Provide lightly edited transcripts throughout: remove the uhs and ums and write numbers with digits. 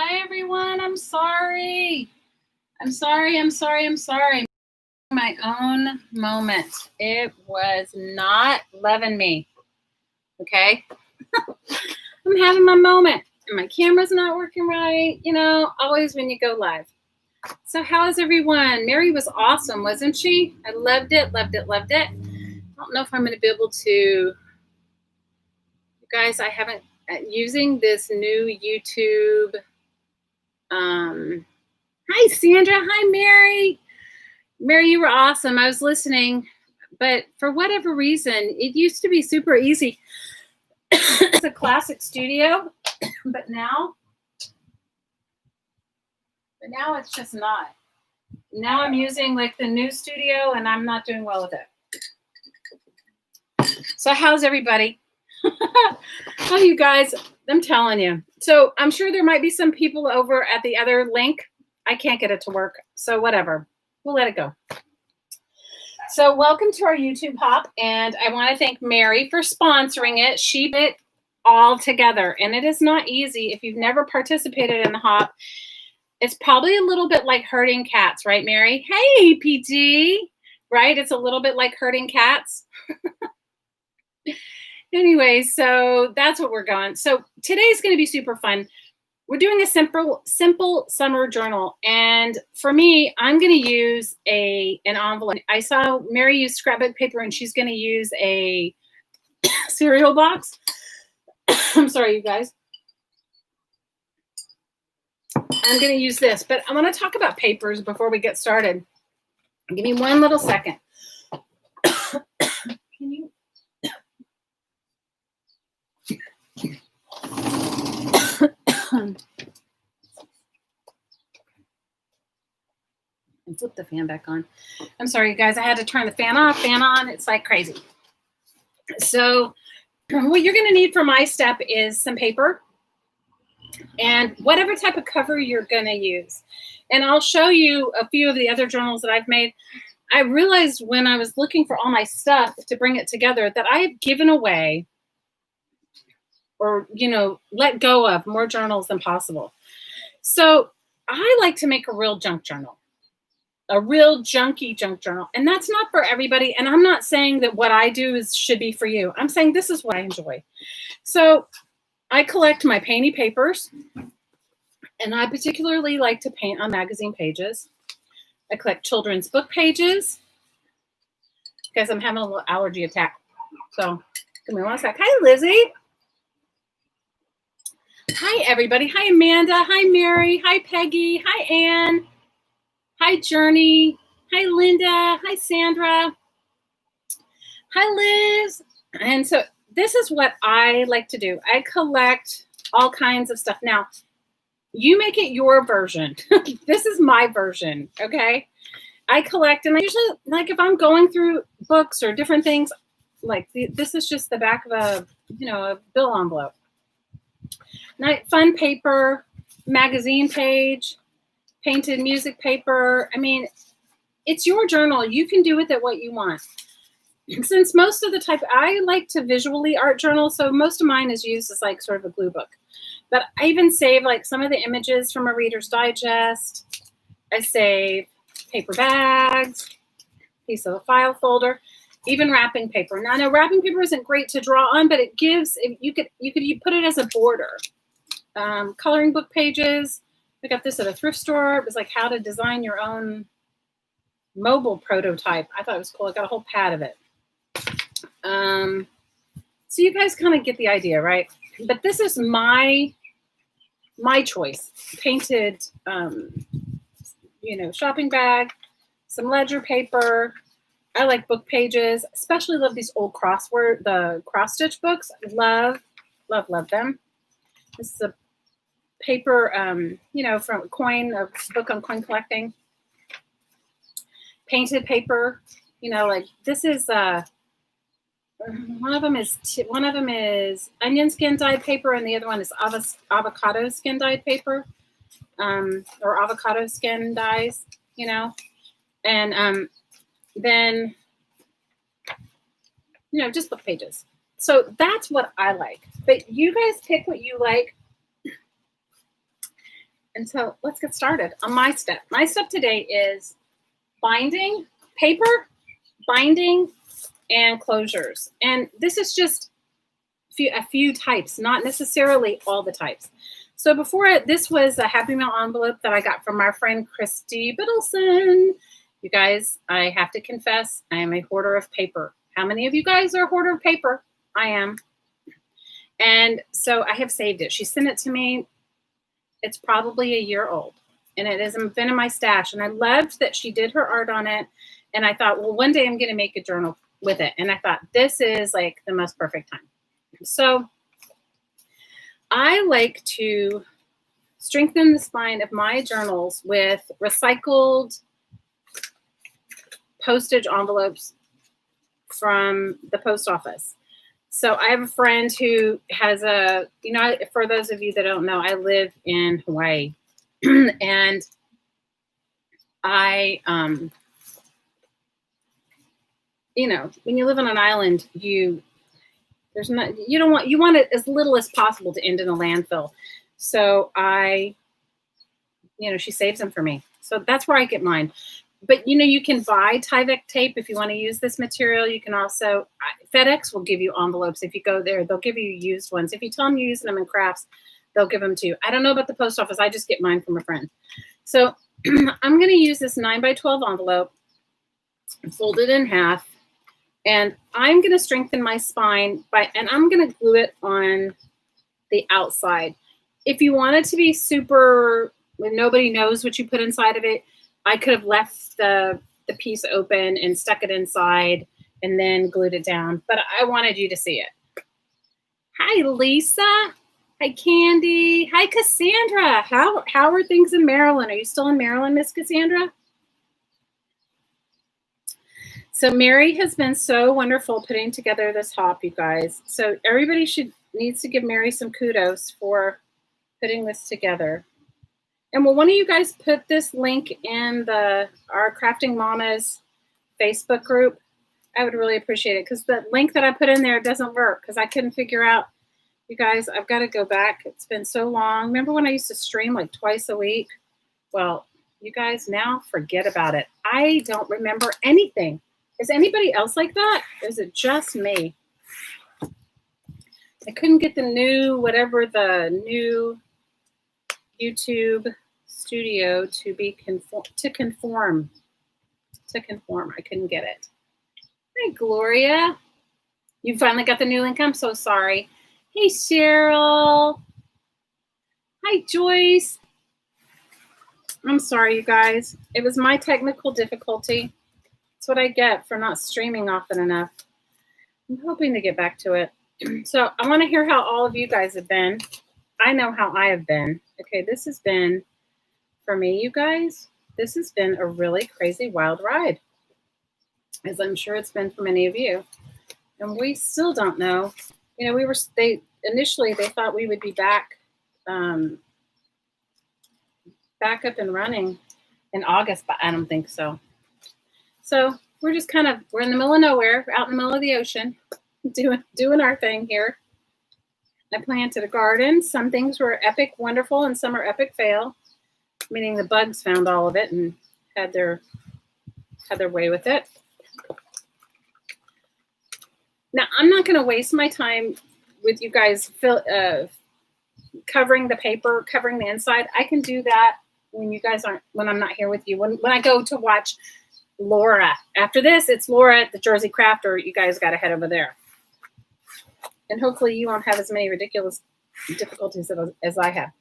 Hi, everyone. I'm sorry. I'm sorry. My own moment. It was not loving me. Okay. I'm having my moment and my camera's not working right. You know, always when you go live. So how's everyone? Meri was awesome, wasn't she? I loved it. I don't know if I'm going to be able to, you guys, I haven't, using this new YouTube, hi, Sandra. Hi, Meri. Meri, you were awesome. I was listening, but for whatever reason, it used to be super easy. It's a classic studio, but now it's just not. Now I'm using like the new studio and I'm not doing well with it. So how's everybody? Oh, you guys, I'm telling you. So I'm sure there might be some people over at the other link. I can't get it to work. So whatever. We'll let it go. So welcome to our YouTube Hop. And I want to thank Meri for sponsoring it. She put it all together. And it is not easy. If you've never participated in the Hop, it's probably a little bit like herding cats, right, Meri? Hey, PG, right? It's a little bit like herding cats. Anyway, so that's what we're going. So today's going to be super fun. We're doing a simple summer journal. And for me, I'm going to use an envelope. I saw Meri use scrapbook paper and she's going to use a cereal box. I'm sorry, you guys. I'm going to use this, but I want to talk about papers before we get started. Give me one little second. Can you? And flip the fan back on. I'm sorry, you guys. I had to turn the fan off, fan on. It's like crazy. So what you're going to need for my step is some paper and whatever type of cover you're going to use. And I'll show you a few of the other journals that I've made. I realized when I was looking for all my stuff to bring it together that I had given away or, you know, let go of more journals than possible. So I like to make a real junk journal. A real junky junk journal. And that's not for everybody. And I'm not saying that what I do should be for you. I'm saying this is what I enjoy. So I collect my painty papers. And I particularly like to paint on magazine pages. I collect children's book pages. Guys, I'm having a little allergy attack. So give me one sec. Hi, Lizzie. Hi, everybody. Hi, Amanda. Hi, Meri. Hi, Peggy. Hi, Anne. Hi, Journey. Hi, Linda. Hi, Sandra. Hi, Liz. And so this is what I like to do. I collect all kinds of stuff. Now, you make it your version. This is my version, okay? I collect, and I usually, like if I'm going through books or different things, like this is just the back of a, you know, a bill envelope. Nice, fun paper, magazine page, painted music paper. I mean, it's your journal. You can do with it what you want. Since most of the type, I like to visually art journal, so most of mine is used as like sort of a glue book. But I even save like some of the images from a Reader's Digest. I save paper bags, piece of a file folder, even wrapping paper. Now, I know wrapping paper isn't great to draw on, but it gives, you could put it as a border. Coloring book pages. I got this at a thrift store. It was like how to design your own mobile prototype. I thought it was cool. I got a whole pad of it. So you guys kind of get the idea, right? But this is my choice. Painted, you know, shopping bag, some ledger paper. I like book pages. Especially love these old the cross stitch books. Love them. This is a paper, you know, from a book on coin collecting. Painted paper, you know, like this is one of them is onion skin dyed paper, and the other one is avocado skin dyed paper, or avocado skin dyes, you know, and then, you know, just book pages. So that's what I like. But you guys pick what you like. And so let's get started on my step. My step today is binding, paper, binding, and closures. And this is just a few types, not necessarily all the types. So before this was a Happy Meal envelope that I got from our friend Christy Biddleson. You guys, I have to confess, I am a hoarder of paper. How many of you guys are a hoarder of paper? I am. And so I have saved it. She sent it to me. It's probably a year old. And it has been in my stash. And I loved that she did her art on it. And I thought, well, one day I'm going to make a journal with it. And I thought, this is like the most perfect time. So I like to strengthen the spine of my journals with recycled postage envelopes from the post office. So I have a friend who has for those of you that don't know, I live in Hawaii. And I, when you live on an island, you want it as little as possible to end in a landfill. So she saves them for me. So that's where I get mine. But, you can buy Tyvek tape if you want to use this material. You can also, FedEx will give you envelopes. If you go there, they'll give you used ones. If you tell them you're using them in crafts, they'll give them to you. I don't know about the post office. I just get mine from a friend. So I'm going to use this 9x12 envelope, fold it in half, and I'm going to strengthen my spine and I'm going to glue it on the outside. If you want it to be super, when nobody knows what you put inside of it, I could have left the piece open and stuck it inside and then glued it down. But I wanted you to see it. Hi, Lisa. Hi, Candy. Hi, Cassandra. How are things in Maryland? Are you still in Maryland, Miss Cassandra? So Meri has been so wonderful putting together this hop, you guys. So everybody needs to give Meri some kudos for putting this together. And will one of you guys put this link in our Crafting Mamas Facebook group? I would really appreciate it because the link that I put in there doesn't work because I couldn't figure out. You guys, I've got to go back. It's been so long. Remember when I used to stream like twice a week? Well, you guys, now forget about it. I don't remember anything. Is anybody else like that? Or is it just me? I couldn't get the new YouTube studio to conform. I couldn't get it. Hi, Gloria. You finally got the new link. I'm so sorry. Hey, Cheryl. Hi, Joyce. I'm sorry, you guys. It was my technical difficulty. That's what I get for not streaming often enough. I'm hoping to get back to it. So I want to hear how all of you guys have been. I know how I have been. Okay, this has been, for me, you guys, this has been a really crazy, wild ride, as I'm sure it's been for many of you. And we still don't know. Initially they thought we would be back up and running in August, but I don't think so. So we're just we're in the middle of nowhere, out in the middle of the ocean, doing our thing here. I planted a garden. Some things were epic, wonderful, and some are epic fail, meaning the bugs found all of it and had their way with it. Now, I'm not going to waste my time with you guys covering the paper, covering the inside. I can do that when I'm not here with you. When I go to watch Laura. After this, it's Laura at the Jersey Crafter. You guys got to head over there. And hopefully you won't have as many ridiculous difficulties as I have.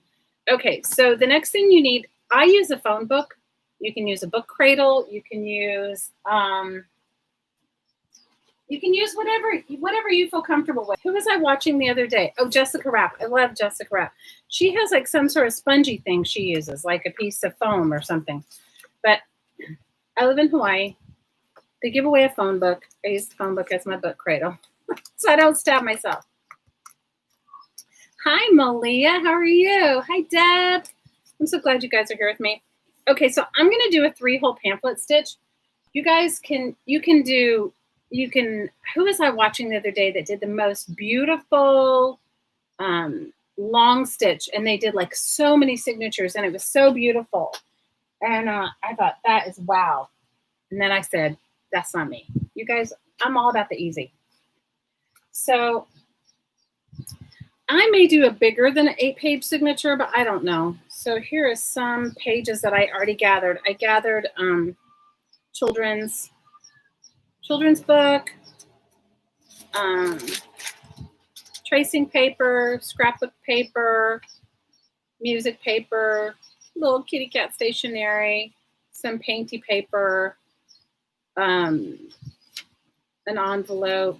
Okay, so the next thing you need, I use a phone book. You can use a book cradle. You can use whatever you feel comfortable with. Who was I watching the other day? Oh, Jessica Rapp. I love Jessica Rapp. She has like some sort of spongy thing she uses, like a piece of foam or something. But I live in Hawaii. They give away a phone book. I use the phone book as my book cradle. So I don't stab myself. Hi, Malia. How are you? Hi, Deb. I'm so glad you guys are here with me. Okay, so I'm going to do a 3-hole pamphlet stitch. You guys who was I watching the other day that did the most beautiful long stitch, and they did like so many signatures, and it was so beautiful. And I thought, that is wow. And then I said, that's not me. You guys, I'm all about the easy. So I may do a bigger than an 8-page signature, but I don't know. So here is some pages that I already gathered. I gathered children's book, tracing paper, scrapbook paper, music paper, little kitty cat stationery, some painty paper, an envelope,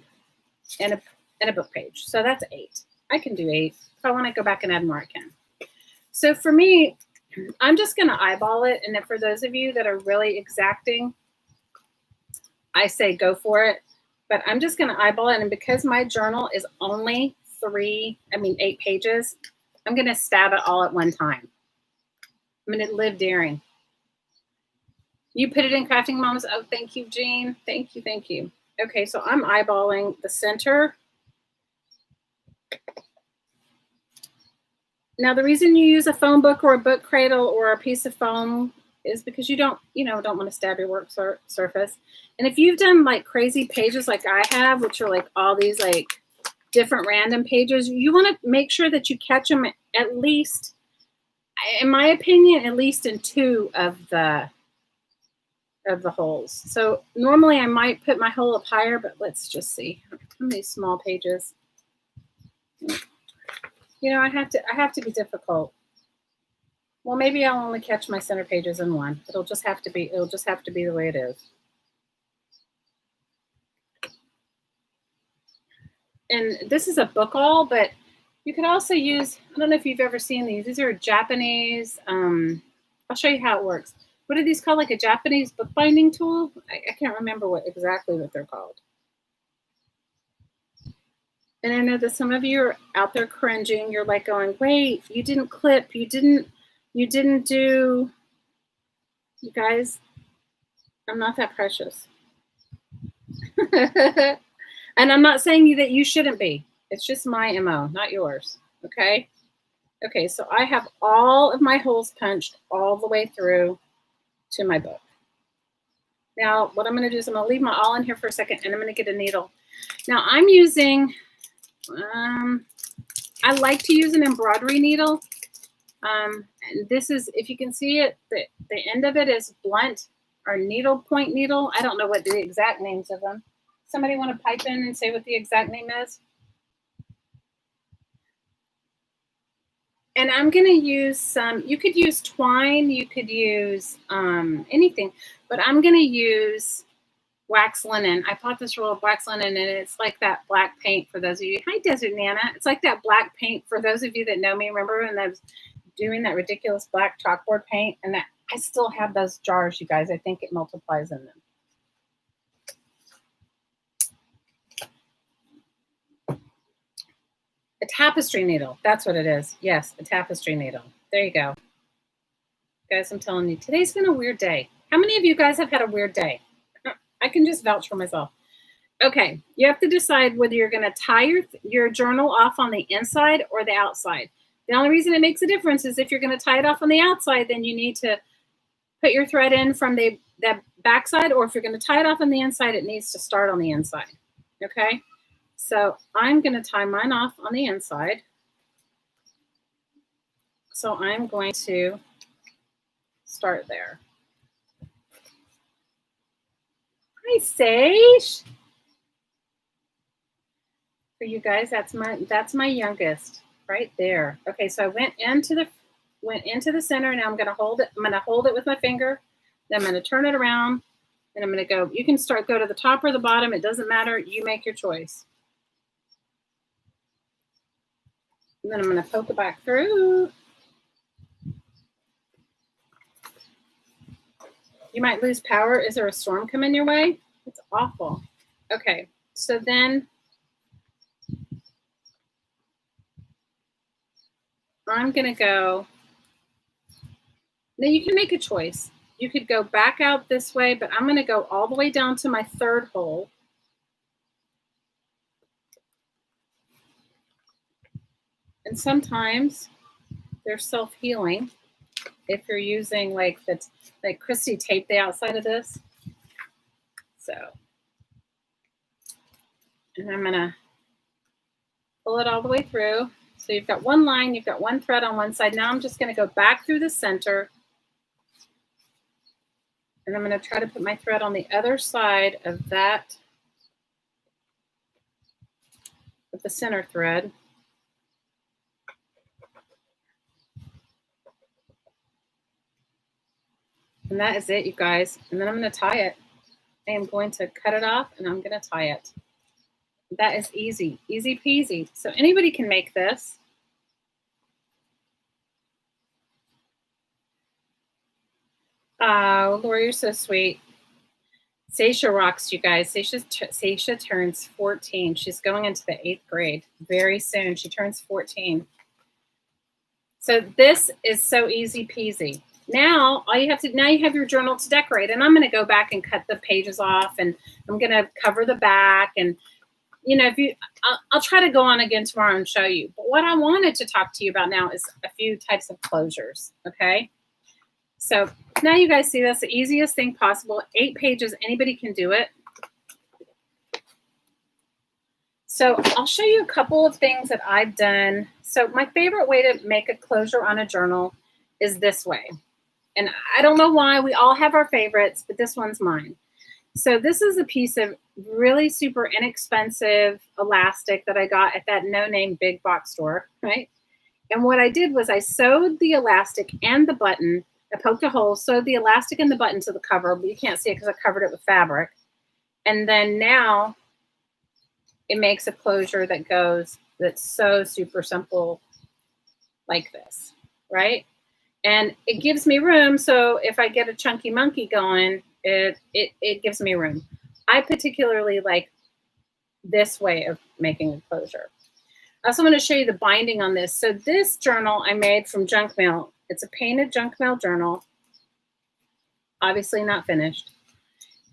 and a book page. So that's 8. I can do 8. If I want to go back and add more, I can. So for me, I'm just going to eyeball it. And then for those of you that are really exacting, I say go for it. But I'm just going to eyeball it. And because my journal is only 8 pages, I'm going to stab it all at one time. I'm going to live daring. You put it in Crafting Mamas. Oh, thank you, Jean. Thank you, thank you. Okay, so I'm eyeballing the center. Now, the reason you use a foam book or a book cradle or a piece of foam is because you don't want to stab your work surface. And if you've done like crazy pages like I have, which are like all these like different random pages, you want to make sure that you catch them at least, in my opinion, at least in 2 of the holes. So normally I might put my hole up higher, but let's just see how many small pages. I have to be difficult. Well, maybe I'll only catch my center pages in 1. It'll just have to be the way it is. And this is a book awl, but you could also use, I don't know if you've ever seen these. These are Japanese. I'll show you how it works. What are these called? Like a Japanese bookbinding tool? I can't remember exactly what they're called. And I know that some of you are out there cringing. You're like going, wait, you didn't clip. You didn't do, you guys, I'm not that precious. And I'm not saying that you shouldn't be. It's just my MO, not yours. Okay? Okay, so I have all of my holes punched all the way through to my book. Now, what I'm going to do is I'm going to leave my awl in here for a second, and I'm going to get a needle. Now, I'm using, I like to use an embroidery needle. And this is, if you can see it, the end of it is blunt or needle point needle. I don't know what the exact names of them. Somebody want to pipe in and say what the exact name is? And I'm going to use some, you could use twine, you could use anything, but I'm going to use wax linen. I bought this roll of wax linen, and it's like that black paint for those of you. Hi, Desert Nana. It's like that black paint for those of you that know me. Remember when I was doing that ridiculous black chalkboard paint? And that I still have those jars, you guys. I think it multiplies in them. A tapestry needle. That's what it is. Yes, a tapestry needle. There you go. Guys, I'm telling you, today's been a weird day. How many of you guys have had a weird day? I can just vouch for myself. Okay, you have to decide whether you're going to tie your journal off on the inside or the outside. The only reason it makes a difference is if you're going to tie it off on the outside, then you need to put your thread in from the back side, or if you're going to tie it off on the inside, it needs to start on the inside. Okay? So I'm going to tie mine off on the inside. So I'm going to start there. Hi, Sage. For you guys, that's my youngest right there. Okay, so I went into the center. Now I'm going to hold it. I'm going to hold it with my finger. Then I'm going to turn it around, and I'm going to go. You can go to the top or the bottom. It doesn't matter. You make your choice. And then I'm going to poke it back through. You might lose power. Is there a storm coming your way? It's awful. Okay, so then I'm going to go. Now you can make a choice. You could go back out this way, but I'm going to go all the way down to my 3rd hole. And sometimes they're self-healing if you're using like Christy taped the outside of this. So, and I'm gonna pull it all the way through. So you've got one line, you've got one thread on one side. Now I'm just gonna go back through the center, and I'm gonna try to put my thread on the other side of that, of the center thread. And that is it, you guys. And then I'm gonna tie it. I am going to cut it off and I'm gonna tie it. That is easy, easy peasy. So anybody can make this. Oh, Laura, you're so sweet. Seisha rocks, you guys. Seisha turns 14. She's going into the 8th grade very soon. She turns 14. So this is so easy peasy. Now you have your journal to decorate, and I'm going to go back and cut the pages off, and I'm going to cover the back, and I'll try to go on again tomorrow and show you. But what I wanted to talk to you about now is a few types of closures. Okay. So now you guys see that's the easiest thing possible. 8 pages, anybody can do it. So I'll show you a couple of things that I've done. So my favorite way to make a closure on a journal is this way. And I don't know why, we all have our favorites, but this one's mine. So this is a piece of really super inexpensive elastic that I got at that no-name big box store, right? And what I did was I sewed the elastic and the button. I poked a hole, sewed the elastic and the button to the cover, but you can't see it because I covered it with fabric. And then now it makes a closure that's so super simple like this, right? And it gives me room. So if I get a chunky monkey going, it gives me room. I particularly like this way of making a closure. I also want to show you the binding on this. So this journal I made from junk mail. It's a painted junk mail journal, obviously not finished.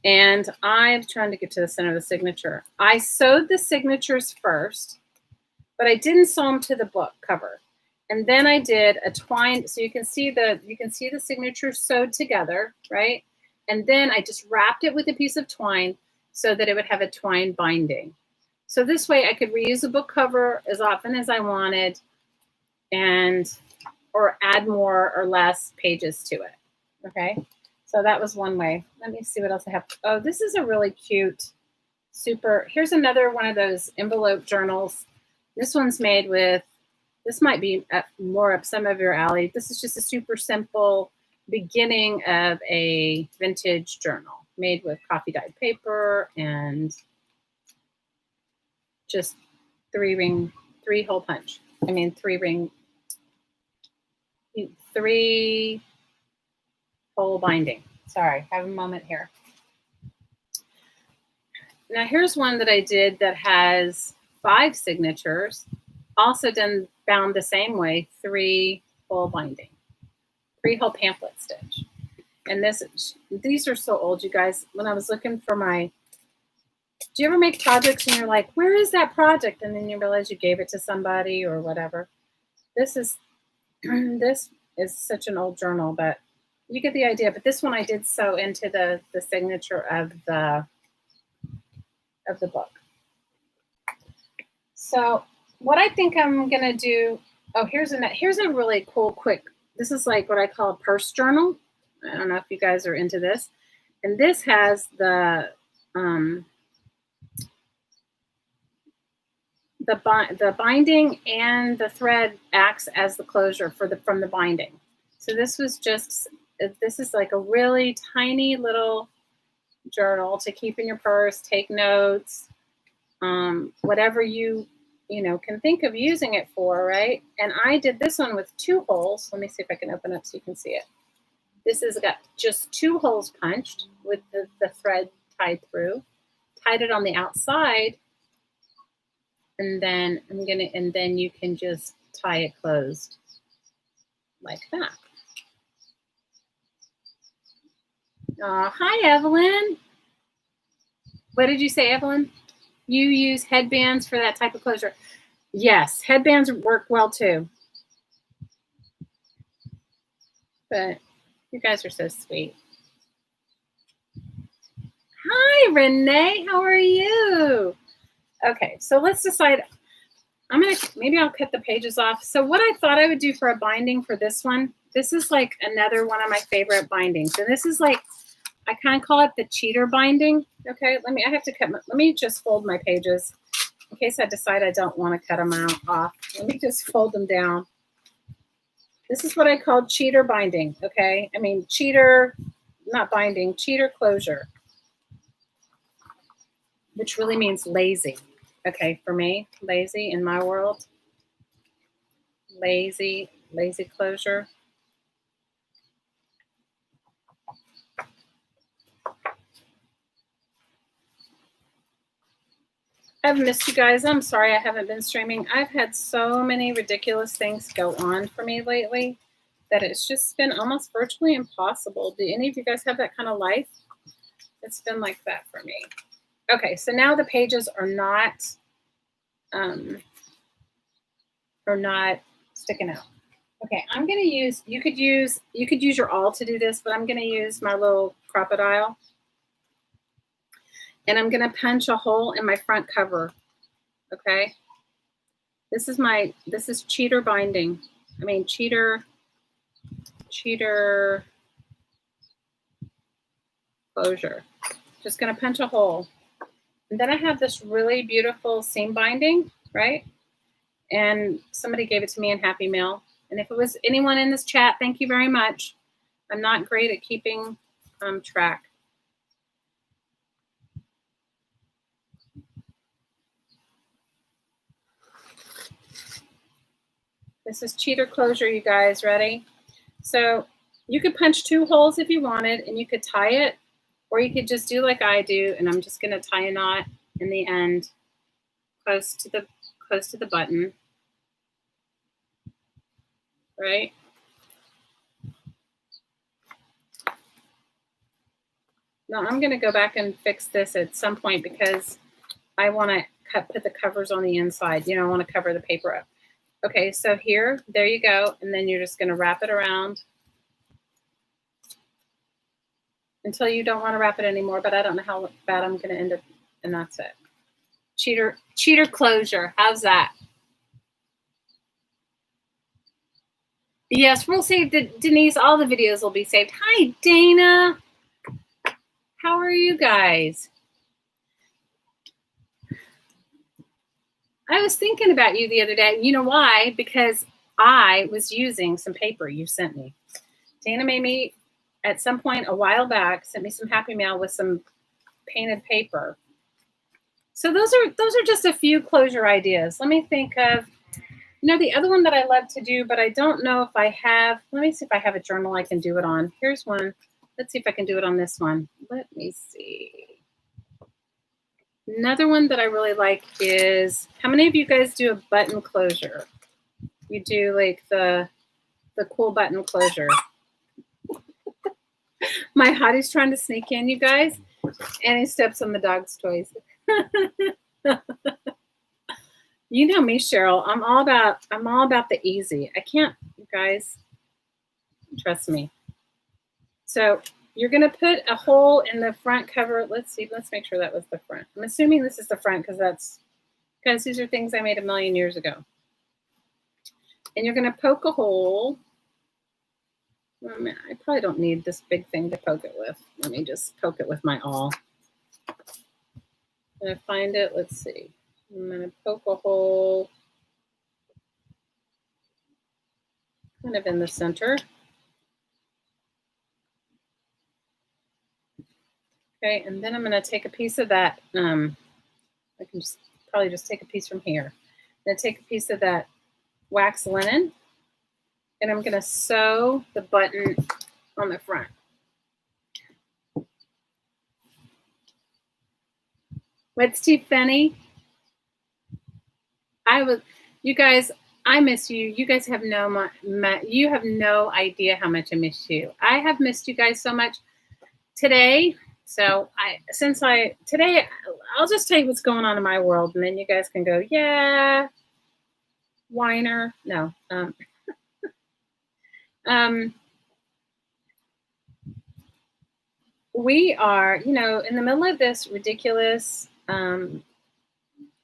And I'm trying to get to the center of the signature. I sewed the signatures first, but I didn't sew them to the book cover. And then I did a twine, so you can see the signatures sewed together, right? And then I just wrapped it with a piece of twine so that it would have a twine binding. So this way I could reuse a book cover as often as I wanted or add more or less pages to it, okay? So that was one way. Let me see what else I have. Oh, this is a really cute, here's another one of those envelope journals. This one's made with, this might be more up some of your alley. This is just a super simple beginning of a vintage journal made with coffee dyed paper and just 3-hole punch. I mean, 3-hole binding. Sorry, have a moment here. Now here's one that I did that has 5 signatures, also bound the same way, 3-hole binding, 3-hole pamphlet stitch. And these are so old, you guys. When I was looking for do you ever make projects and you're like, where is that project? And then you realize you gave it to somebody or whatever. This is such an old journal, but you get the idea. But this one I did sew into the signature of the book. So what I think I'm gonna do, here's a really cool quick, this is like what I call a purse journal. I don't know if you guys are into this. And this has the binding, and the thread acts as the closure from the binding. So this is like a really tiny little journal to keep in your purse, take notes, whatever you can think of using it for, right? And I did this one with 2 holes. Let me see if I can open up so you can see it. This has got just 2 holes punched with the thread tied through, tied it on the outside, and then you can just tie it closed like that. Oh, hi, Evelyn. What did you say, Evelyn? You use headbands for that type of closure. Yes, headbands work well too. But you guys are so sweet. Hi, Renee. How are you? Okay, so let's decide. Maybe I'll cut the pages off. So what I thought I would do for a binding for this one, this is like another one of my favorite bindings. And this is like, I kind of call it the cheater binding. Okay, let me just fold my pages in case I decide I don't want to cut them off. Let me just fold them down. This is what I call cheater binding. Okay, I mean cheater, not binding, cheater closure, which really means lazy. Okay, for me, lazy in my world, lazy closure. I've missed you guys. I'm sorry I haven't been streaming. I've had so many ridiculous things go on for me lately that it's just been almost virtually impossible. Do any of you guys have that kind of life? It's been like that for me. Okay, so now the pages are not sticking out. Okay, I'm gonna use. You could use your awl to do this, but I'm gonna use my little crocodile. And I'm going to punch a hole in my front cover. Okay. This is cheater binding. I mean, cheater closure. Just going to punch a hole. And then I have this really beautiful seam binding, right? And somebody gave it to me in Happy Mail. And if it was anyone in this chat, thank you very much. I'm not great at keeping track. This is cheater closure, you guys. Ready? So you could punch 2 holes if you wanted, and you could tie it, or you could just do like I do, and I'm just going to tie a knot in the end close to the button, right? Now I'm going to go back and fix this at some point because I want to put the covers on the inside. You know, I want to cover the paper up. Okay, so there you go. And then you're just going to wrap it around until you don't want to wrap it anymore, but I don't know how bad I'm going to end up, and that's it. Cheater closure. How's that? Yes, we'll save Denise. All the videos will be saved. Hi, Dana. How are you guys? I was thinking about you the other day. You know why? Because I was using some paper you sent me. Dana made me, at some point a while back, sent me some Happy Mail with some painted paper. So those are just a few closure ideas. Let me think of, the other one that I love to do, but I don't know if I have. Let me see if I have a journal I can do it on. Here's one. Let's see if I can do it on this one. Let me see. Another one that I really like is, how many of you guys do a button closure? You do like the cool button closure. My hottie's trying to sneak in, you guys, and he steps on the dog's toys. You know me, Cheryl. I'm all about the easy. I can't, you guys, trust me. So you're going to put a hole in the front cover. Let's see. Let's make sure that was the front. I'm assuming this is the front because these are things I made a million years ago. And you're going to poke a hole. Oh, man, I probably don't need this big thing to poke it with. Let me just poke it with my awl. Can I find it? Let's see. I'm going to poke a hole kind of in the center. Okay, and then I'm going to take a piece of that. I can probably just take a piece from here. I'm going to take a piece of that wax linen, and I'm going to sew the button on the front. What's too funny? You guys, I miss you. You guys have no idea how much I miss you. I have missed you guys so much today. So today I'll just tell you what's going on in my world, and then you guys can go, yeah. whiner. No. We are, you know, in the middle of this ridiculous,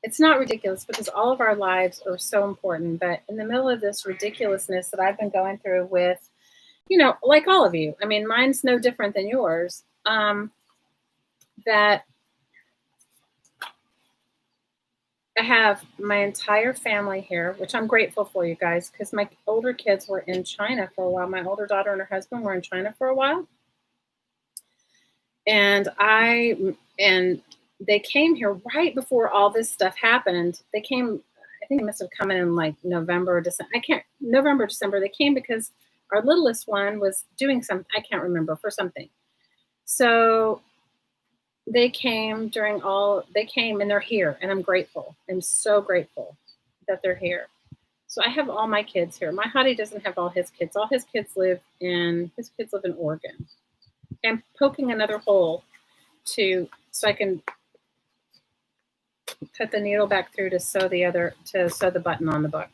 it's not ridiculous because all of our lives are so important, but in the middle of this ridiculousness that I've been going through with, you know, like all of you, I mean, mine's no different than yours, that I have my entire family here, which I'm grateful for, you guys, because my older kids were in China for a while. My older daughter and her husband were in China for a while. And they came here right before all this stuff happened. They came, I think it must have come in like November or December. November, December. They came because our littlest one was doing something, I can't remember, for something. So they came and they're here, and I'm grateful. I'm so grateful that they're here. So I have all my kids here. My hottie doesn't have all his kids. All his kids live in Oregon. I'm poking another hole so I can put the needle back through to sew the button on the book.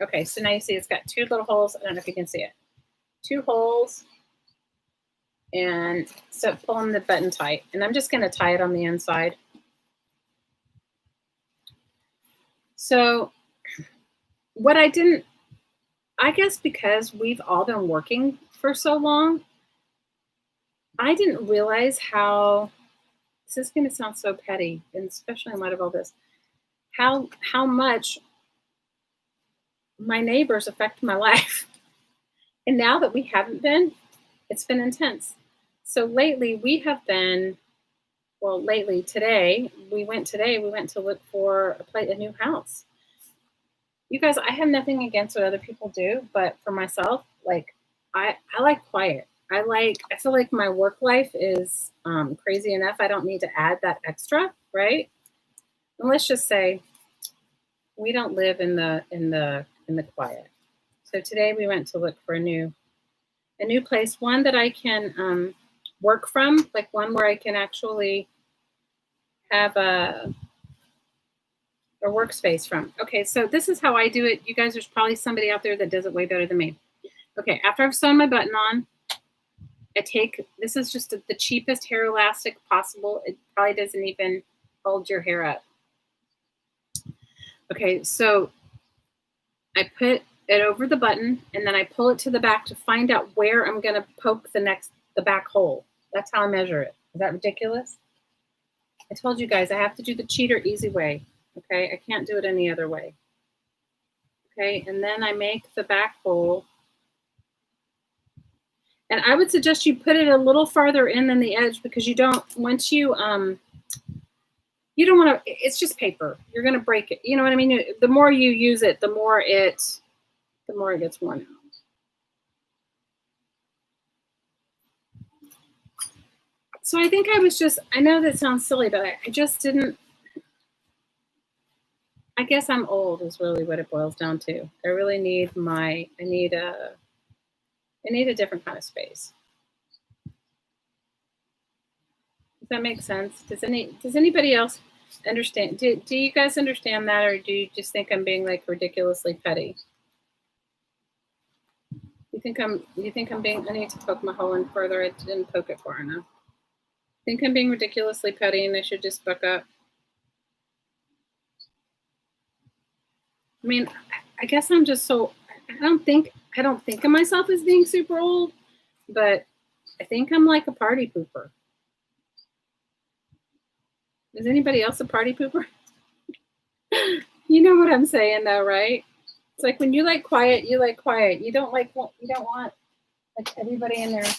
Okay, so now you see it's got two little holes. I don't know if you can see it. Two holes. And so pulling the button tight. And I'm just going to tie it on the inside. So I guess because we've all been working for so long, I didn't realize how, this is going to sound so petty, and especially in light of all this, how much my neighbors affect my life. And now that we haven't been, it's been intense. So lately today we went to look for a new house. You guys, I have nothing against what other people do, but for myself, like I like quiet. I feel like my work life is crazy enough. I don't need to add that extra, right? And let's just say we don't live in the quiet. So today we went to look for a new place, one that I can work from, like one where I can actually have a workspace from. Okay, so this is how I do it. You guys, there's probably somebody out there that does it way better than me. Okay, after I've sewn my button on, this is just the cheapest hair elastic possible. It probably doesn't even hold your hair up. Okay, so I put it over the button, and then I pull it to the back to find out where I'm going to poke the back hole. That's how I measure it. Is that ridiculous? I told you guys I have to do the cheater easy way. Okay, I can't do it any other way. Okay, and then I make the back hole. And I would suggest you put it a little farther in than the edge, because you don't want to, it's just paper. You're going to break it. You know what I mean? The more you use it, the more it gets worn out. So I think I know that sounds silly, but I just didn't, I guess I'm old is really what it boils down to. I really need I need a different kind of space. Does that make sense? Does anybody else understand? Do you guys understand that, or do you just think I'm being like ridiculously petty? You think I'm being, I need to poke my hole in further. I didn't poke it far enough. Think I'm being ridiculously petty and I should just buck up? I mean, I guess I'm just so, I don't think of myself as being super old, but I think I'm like a party pooper. Is anybody else a party pooper? You know what I'm saying though, right? It's like when you like quiet, you like quiet. You don't want like everybody in there.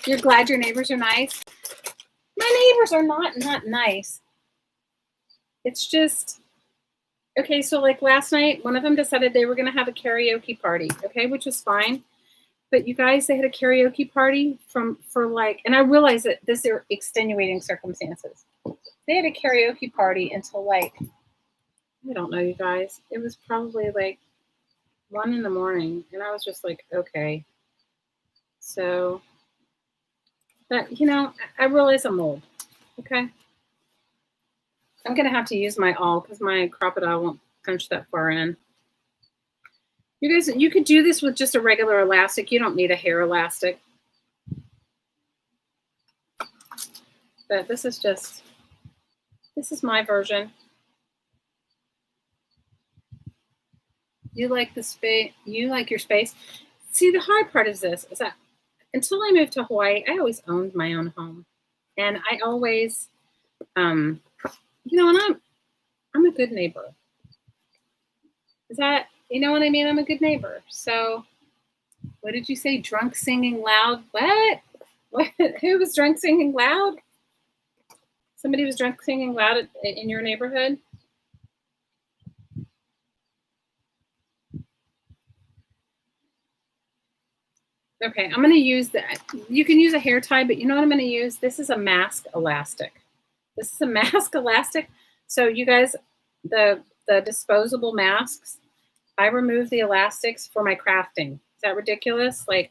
You're glad your neighbors are nice? My neighbors are not nice. It's just, okay, so like last night, one of them decided they were going to have a karaoke party, okay, which was fine. But you guys, they had a karaoke party and I realize that these are extenuating circumstances. They had a karaoke party until like, I don't know, you guys. It was probably like 1 a.m. and I was just like, okay. So, but I realize I'm old. Okay. I'm going to have to use my awl because my crocodile punch that far in. You guys, you could do this with just a regular elastic. You don't need a hair elastic. But this is my version. You like the space, you like your space. See, the hard part is this, is that until I moved to Hawaii, I always owned my own home. And I always, and I'm a good neighbor. Is that, you know what I mean? I'm a good neighbor. So what did you say? Drunk singing loud? What? Who was drunk singing loud? Somebody was drunk singing loud in your neighborhood? Okay, I'm going to use that. You can use a hair tie, but you know what I'm going to use? This is a mask elastic. This is a mask elastic. So you guys, the disposable masks, I remove the elastics for my crafting. Is that ridiculous? Like,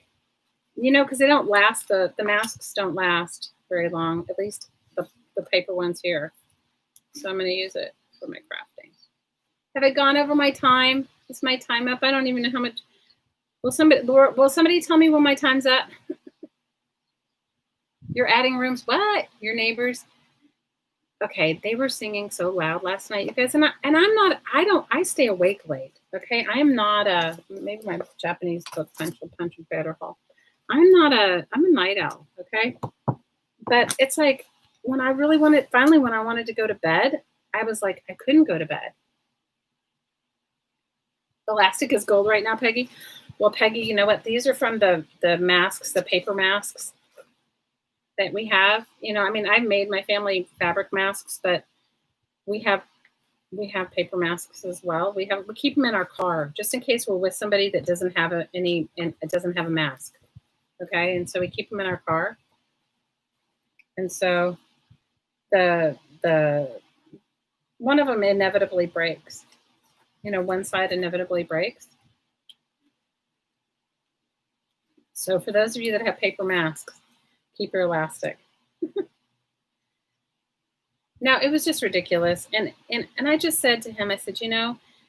because they don't last. The masks don't last very long, at least the paper ones here. So I'm going to use it for my crafting. Have I gone over my time? Is my time up? I don't even know how much. Will somebody tell me when my time's up? You're adding rooms. What? Your neighbors? Okay, they were singing so loud last night, you guys, I stay awake late. Okay, I am not maybe my Japanese book punch better hall. I'm a night owl. Okay, but it's like when I wanted to go to bed, I was like, I couldn't go to bed. Elastic is gold right now, Peggy. Well, Peggy, you know what? These are from the masks, the paper masks that we have. I've made my family fabric masks, but we have paper masks as well. We keep them in our car just in case we're with somebody that doesn't have a mask. Okay, and so we keep them in our car. And so the one of them inevitably breaks. One side inevitably breaks. So for those of you that have paper masks, keep your elastic. Now, it was just ridiculous. And I just said to him, I said,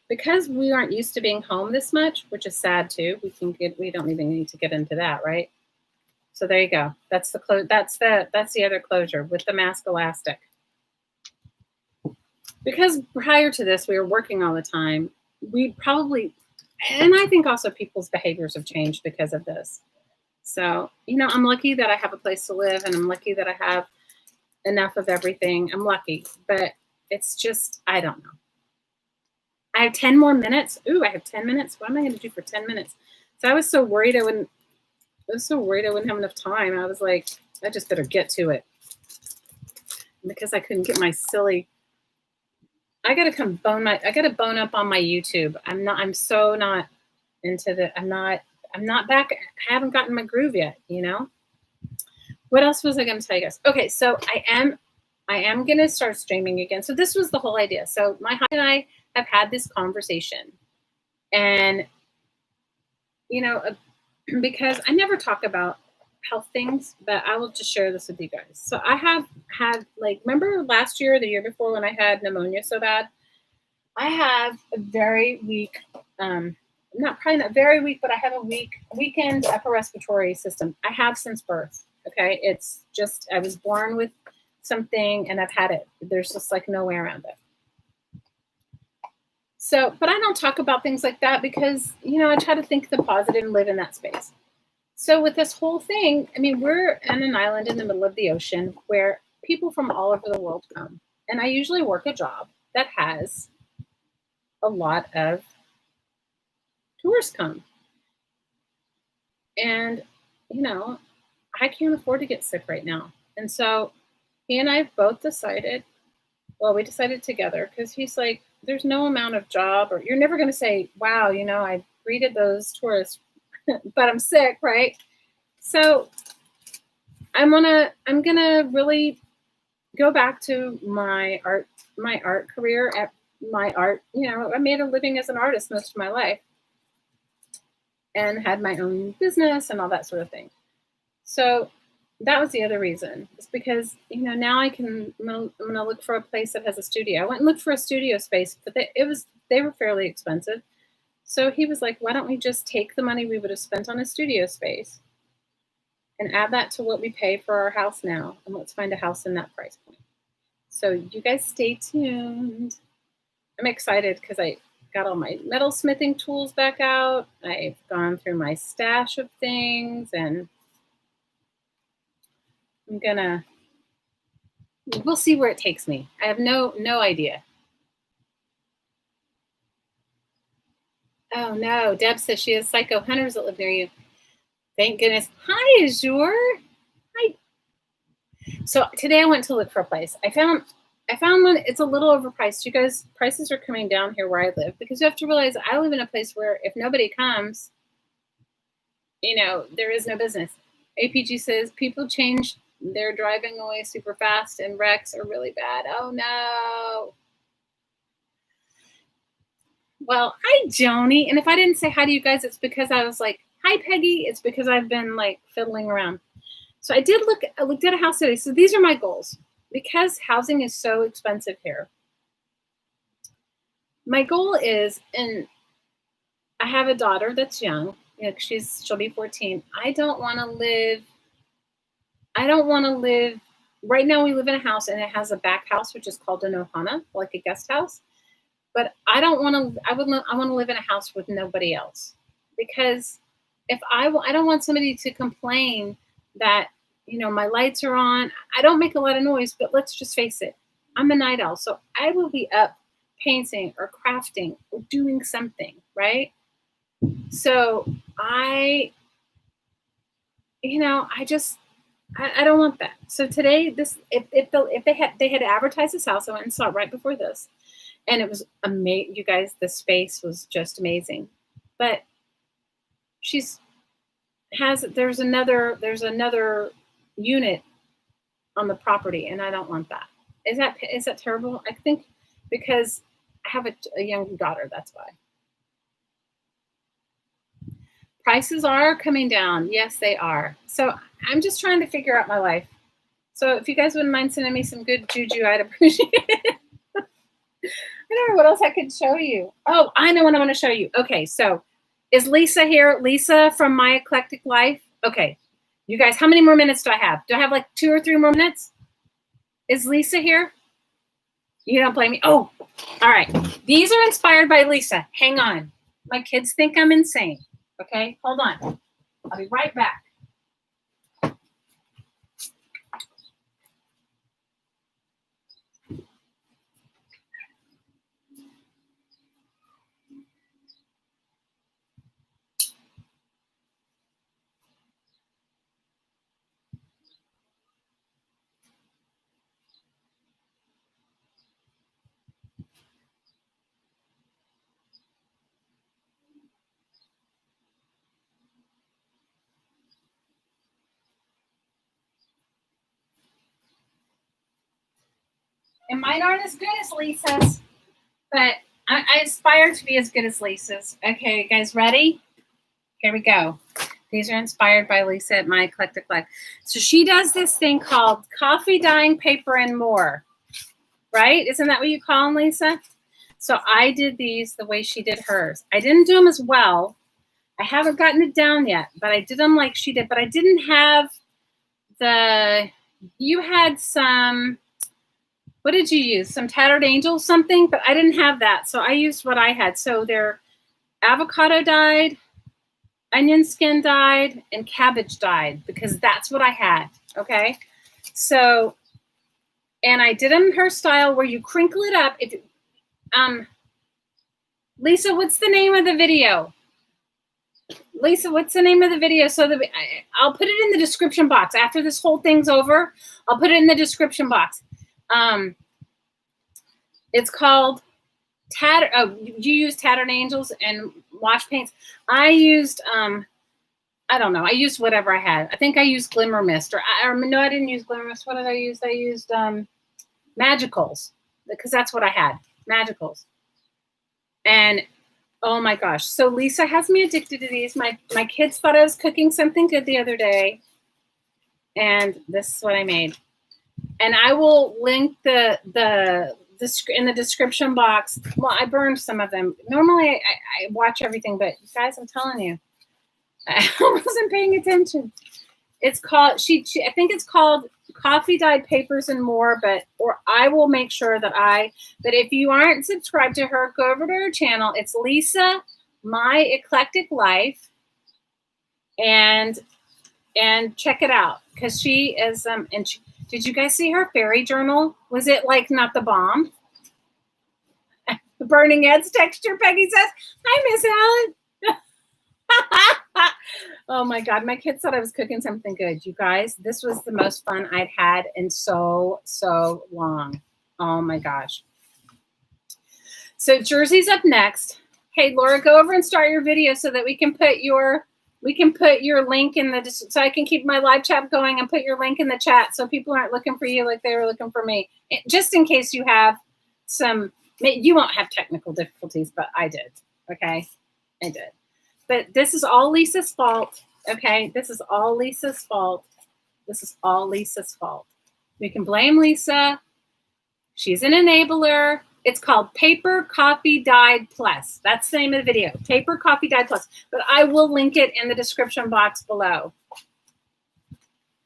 because we aren't used to being home this much, which is sad too. We don't even need to get into that, right? So there you go. That's the other closure with the mask elastic. Because prior to this, we were working all the time. We probably, and I think also people's behaviors have changed because of this. So, I'm lucky that I have a place to live, and I'm lucky that I have enough of everything. I'm lucky, but it's just, I don't know. I have 10 more minutes. Ooh, I have 10 minutes. What am I going to do for 10 minutes? So I was so worried I wouldn't have enough time. I was like, I just better get to it. Because I couldn't get my silly, I got to bone up on my YouTube. I'm so not into the, I'm not back. I haven't gotten my groove yet, What else was I going to tell you guys? Okay, so I am going to start streaming again. So this was the whole idea. So my husband and I have had this conversation. And, because I never talk about health things, but I will just share this with you guys. So I have had, remember last year or the year before when I had pneumonia so bad? I have a very weak, probably not very weak, but I have a weakened upper respiratory system. I have since birth. Okay. It's just, I was born with something and I've had it. There's just no way around it. So, but I don't talk about things like that because, I try to think the positive and live in that space. So with this whole thing, we're on an island in the middle of the ocean where people from all over the world come. And I usually work a job that has a lot of tourists come. And, I can't afford to get sick right now. And so he and I both decided, we decided together because he's like, there's no amount of job, or you're never going to say, wow, I greeted those tourists, but I'm sick, right? So I'm gonna really go back to my art career at my art. I made a living as an artist most of my life and had my own business and all that sort of thing. So that was the other reason. It's because, now I'm going to look for a place that has a studio. I went and looked for a studio space, but it was they were fairly expensive. So he was like, why don't we just take the money we would have spent on a studio space and add that to what we pay for our house now, and let's find a house in that price point. So you guys stay tuned. I'm excited because I got all my metal smithing tools back out. I've gone through my stash of things, and we'll see where it takes me. I have no idea. Oh no, Deb says she has psycho hunters that live near you. Thank goodness. Hi, Azure. Hi. So today I went to look for a place. I found one. It's a little overpriced. You guys, prices are coming down here where I live, because you have to realize I live in a place where if nobody comes, there is no business. APG says people change. They're driving away super fast and wrecks are really bad. Oh no. Well, hi, Joni. And if I didn't say hi to you guys, it's because I was like, hi, Peggy. It's because I've been like fiddling around. So I looked at a house today. So these are my goals. Because housing is so expensive here. My goal is, and I have a daughter that's young. She'll be 14. I don't want to live. Right now we live in a house and it has a back house, which is called an ohana, like a guest house. But I want to live in a house with nobody else, because if I don't want somebody to complain that, my lights are on. I don't make a lot of noise, but let's just face it. I'm a night owl. So I will be up painting or crafting or doing something, right? So I don't want that. So today, if they had advertised this house, I went and saw it right before this. And it was amazing. You guys, the space was just amazing. But there's another unit on the property, and I don't want that. Is that terrible? I think because I have a young daughter, that's why. Prices are coming down. Yes, they are. So I'm just trying to figure out my life. So if you guys wouldn't mind sending me some good juju, I'd appreciate it. I don't know what else I could show you. Oh, I know what I'm going to show you. Okay, so is Lisa here? Lisa from My Eclectic Life. Okay, you guys, how many more minutes do I have? Do I have like 2 or 3 more minutes? Is Lisa here? You don't blame me. Oh, all right. These are inspired by Lisa. Hang on. My kids think I'm insane. Okay, hold on. I'll be right back. And mine aren't as good as Lisa's, but I aspire to be as good as Lisa's. Okay, guys, ready? Here we go. These are inspired by Lisa at My Eclectic Life. So she does this thing called coffee dyeing paper and more, right? Isn't that what you call them, Lisa? So I did these the way she did hers. I didn't do them as well. I haven't gotten it down yet, but I did them like she did. But I didn't have you had some, what did you use? Some Tattered Angel something, but I didn't have that. So I used what I had. So they're avocado dyed, onion skin dyed, and cabbage dyed, because that's what I had. Okay. So, and I did them her style where you crinkle it up. Lisa, what's the name of the video? Lisa, what's the name of the video? So I'll put it in the description box. After this whole thing's over, I'll put it in the description box. It's called you use Tattered Angels and wash paints. I used, I don't know. I used whatever I had. I think I used Glimmer Mist, no, I didn't use Glimmer Mist. What did I use? I used Magicals, because that's what I had, Magicals. And oh my gosh. So Lisa has me addicted to these. My kids thought I was cooking something good the other day, and this is what I made. And I will link the in the description box. Well, I burned some of them. Normally I watch everything, but you guys, I'm telling you, I wasn't paying attention. It's called, I think it's called Coffee Dyed Papers and More, or I will make sure that if you aren't subscribed to her, go over to her channel. It's Lisa, My Eclectic Life, and check it out, because she is, did you guys see her fairy journal? Was it like not the bomb? The burning ends texture, Peggy says. Hi, Miss Ellen. Oh my God, my kids thought I was cooking something good. You guys, this was the most fun I'd had in so long. Oh my gosh. So Jersey's up next. Hey, Laura, go over and start your video so that we can put your link in the, so I can keep my live chat going and put your link in the chat so people aren't looking for you like they were looking for me. Just in case you have you won't have technical difficulties, but I did. Okay, I did. But this is all Lisa's fault. Okay, this is all Lisa's fault. This is all Lisa's fault. We can blame Lisa. She's an enabler. It's called Paper Coffee Dyed Plus. That's the name of the video, Paper Coffee Dyed Plus. But I will link it in the description box below.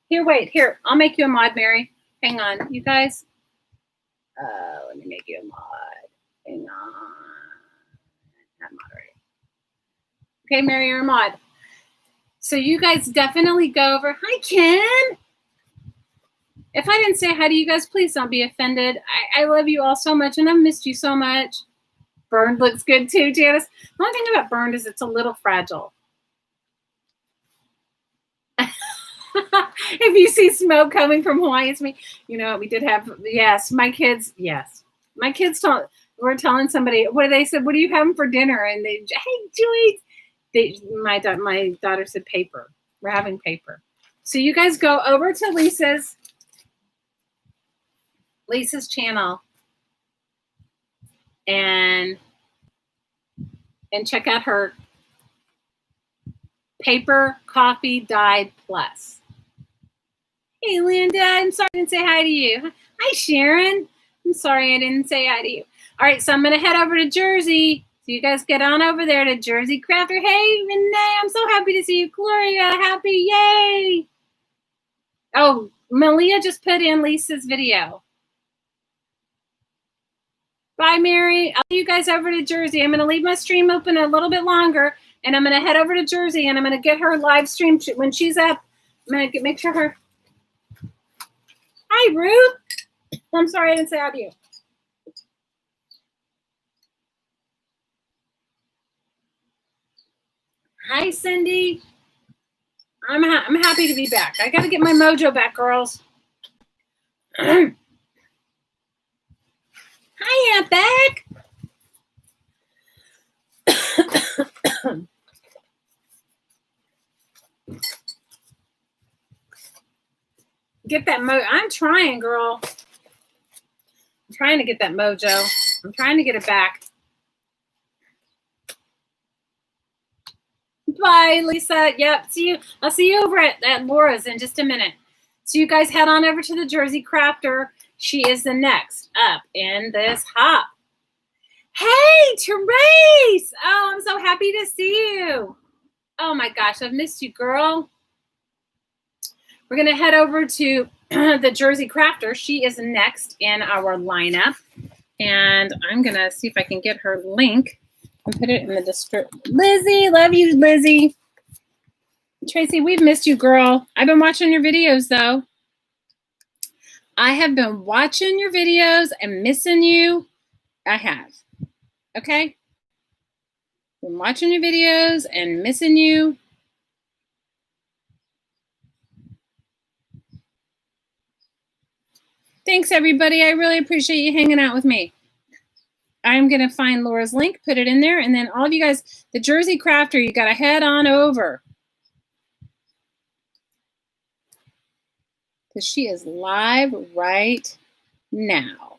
Here, wait, here. I'll make you a mod, Mary. Hang on, you guys. Let me make you a mod. Hang on. Not moderating. Okay, Mary, you're a mod. So you guys definitely go over. Hi, Ken. If I didn't say hi to you guys, please don't be offended. I love you all so much, and I've missed you so much. Burned looks good too, Janice. The only thing about burned is it's a little fragile. If you see smoke coming from Hawaii, it's me. You know, we did have, yes, my kids were telling somebody, they said, what are you having for dinner? And they, hey, Joyce. My daughter said paper. We're having paper. So you guys go over to Lisa's channel and check out her Paper Coffee Dyed Plus. Hey, Linda, I'm sorry I didn't say hi to you. Hi, Sharon. I'm sorry I didn't say hi to you. All right, so I'm going to head over to Jersey. So you guys get on over there to Jersey Crafter. Hey, Renee, I'm so happy to see you. Gloria, happy, yay. Oh, Malia just put in Lisa's video. Bye, Mary. I'll see you guys over to Jersey. I'm going to leave my stream open a little bit longer, and I'm going to head over to Jersey, and I'm going to get her live stream when she's up. I'm going to make sure her. Hi, Ruth. I'm sorry I didn't say hi to you. Hi, Cindy. I'm happy to be back. I got to get my mojo back, girls. Hi, Aunt Beck. Get that mojo. I'm trying, girl. I'm trying to get that mojo. I'm trying to get it back. Bye, Lisa. Yep. See you. I'll see you over at Laura's in just a minute. So you guys head on over to the Jersey Crafter. She is the next up in this hop. Hey, Therese. Oh, I'm so happy to see you. Oh my gosh, I've missed you, girl. We're going to head over to the Jersey Crafter. She is next in our lineup. And I'm going to see if I can get her link and put it in the description. Lizzie, love you, Lizzie. Tracy, we've missed you, girl. I've been watching your videos, though. I have been watching your videos and missing you. I have. Okay? Been watching your videos and missing you. Thanks, everybody. I really appreciate you hanging out with me. I'm going to find Laura's link, put it in there, and then all of you guys, the Jersey Crafter, you got to head on over. Because she is live right now.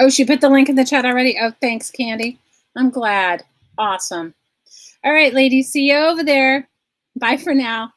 Oh, she put the link in the chat already? Oh, thanks, Candy. I'm glad. Awesome. All right, ladies. See you over there. Bye for now.